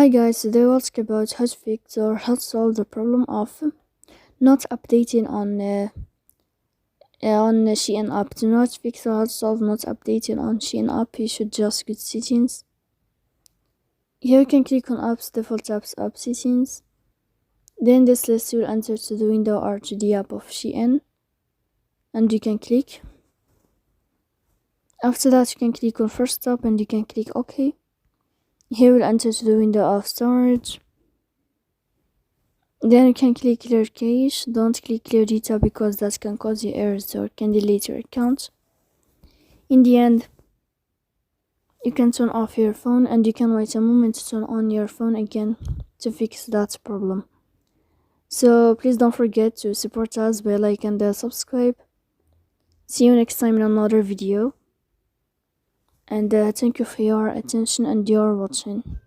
Hi guys, today we'll talk about how to fix or how to solve the problem of not updating on Shein app. To not fix or how to solve not updating on Shein app, you should just go to settings. Here you can click on apps, default apps, app settings. Then this list will enter to the window or to the app of Shein, and you can click. After that, you can click on first step and you can click OK. Here we'll enter to the window of storage. Then you can click clear cache. Don't click clear data because that can cause you errors or can delete your account. In the end, you can turn off your phone and you can wait a moment to turn on your phone again to fix that problem. So please don't forget to support us by like and subscribe. See you next time in another video. And thank you for your attention and your watching.